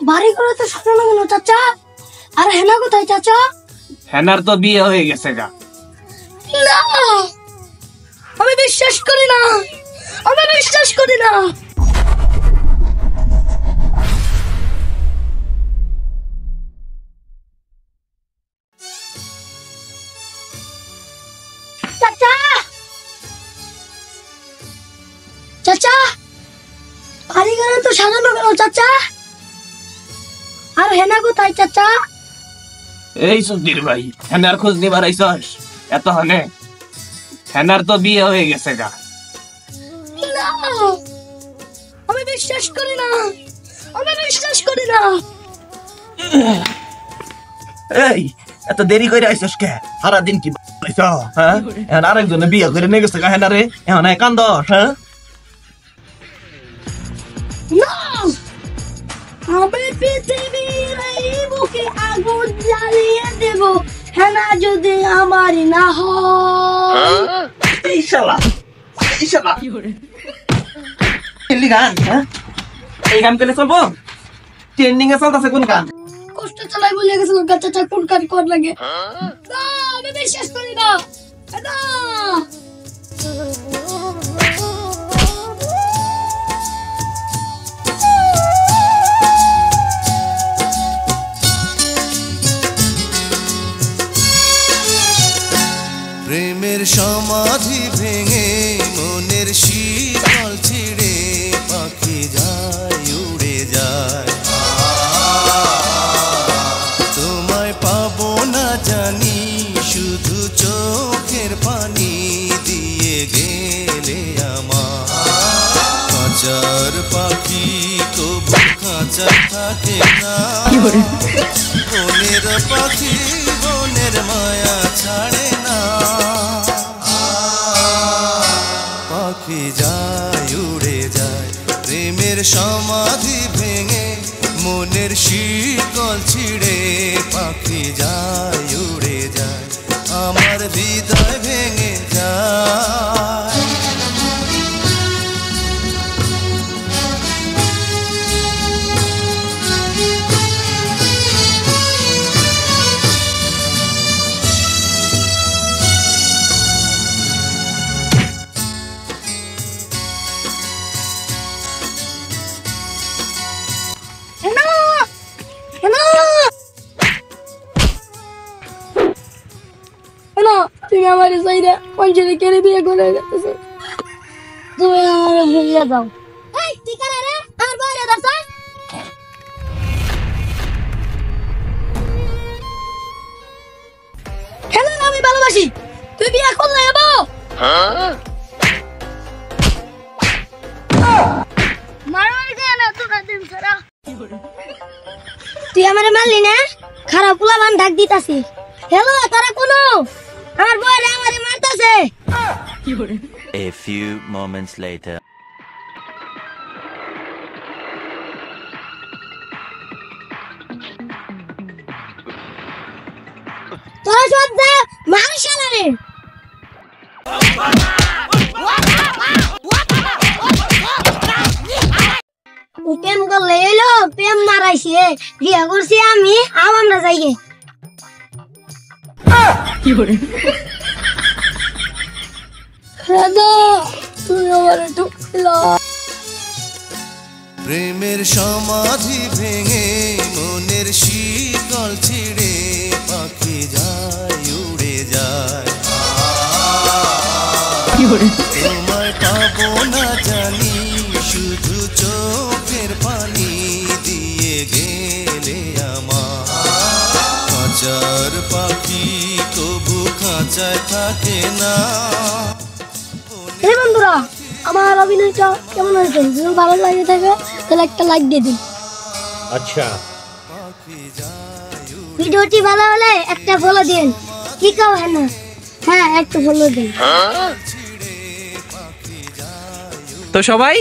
বাড়ি করে তো সাজানো গেল চাচা। আর হেনা কোথায় চাচা? হেনার তো বিয়ে হয়ে গেছে গা। না, আমি বিশ্বাস করি না, আমি বিশ্বাস করি না। চাচা, চাচা, বাড়ি ঘরে তো সাজানো গেল চাচা। আর হেনা কোথায় চাচা? এই সুধীর ভাই, হেনার খোঁজ নিবার আইছস? এত হনে হেনার তো বিয়ে হয়ে গেছে গা। না, আমি বিশ্বাস করি না, আমি বিশ্বাস করি না। এই এত দেরি করে আইছস কে? সারা দিন কি আইছ? হ্যাঁ, এখন আরেকজনে বিয়ে করে নিয়ে গেছে হেনারে, এখন কান্দস? হ্যাঁ, না, আমি পৃথিবীর এই বুকে আগুন জ্বালিয়ে দেব হেনা যদি আমারই না হয়। এই শালা, এই শালা এলি গান, হ্যাঁ এই গান পেলে চলবো? ট্রেন্ডিং এ চলতেছে কোন গান? কষ্ট চালাই বলে গেছিল চাচা কোন কাজ কর লাগে। না, আমি বিশ্বাস করি না। না, প্রেমের সমাধি ভেঙে মনের শীতল ছিঁড়ে পাখি যায় উড়ে যায়। তোমায় পাবো না জানি, শুধু চোখের পানি দিয়ে গেলে আমার। খাঁচার পাখি তবু খাঁচা থাকে না, বনের পাখি বনের মায়া ছাড়ে না। পাখি যায় উড়ে যায়, প্রেমের সমাধি ভেঙে মনের শিকল ছিঁড়ে পাখি যায় উড়ে যায়, আমার হৃদয় ভেঙে যায়। হেনা, হেনা, হেনা, তুমি আমার সাইডে পঞ্চায়েত কেড়ে বিয়ে করে গেছো। তুমি আমার ভুলিয়ে দাও। এই তুই কারে রে? আমার বাইরে দাঁড়া। হেনা, আমি ভালোবাসি, তুই বিয়ে করলে যাবো? তুই আমার মারলি না? খারাপ পোলাবান ডাক দিতাছি। হ্যালো, তারা কোনো আমার বউরে আমারে মারতাছে। A few moments later. তোরা সব যা মার শালারে। প্রেম করলে এলো, প্রেম মারাইছে, বিয়া করছি আমি, আমরা যাই গে। তুই আমার ঢুকলা। প্রেমের সমাধি ভেঙে মনের শীতল ছিঁড়ে পাখি যায় উড়ে যায়। তোমায় পাবো না জানি, শুধু চোখের পানি দিয়ে গেলে আমার। খাঁচার পাখি তবু খাঁচায় থাকে না। এই বন্ধুরা, আমার অভিনয়টা কেমন হয়েছে? যদি ভালো লাগে থাকে তাহলে একটা লাইক দিয়ে দিন। আচ্ছা, ভিডিওটি ভালো হলে একটা ফলো দিন। কি কাও হেনা? হ্যাঁ, একটা ফলো দিন। তো সবাই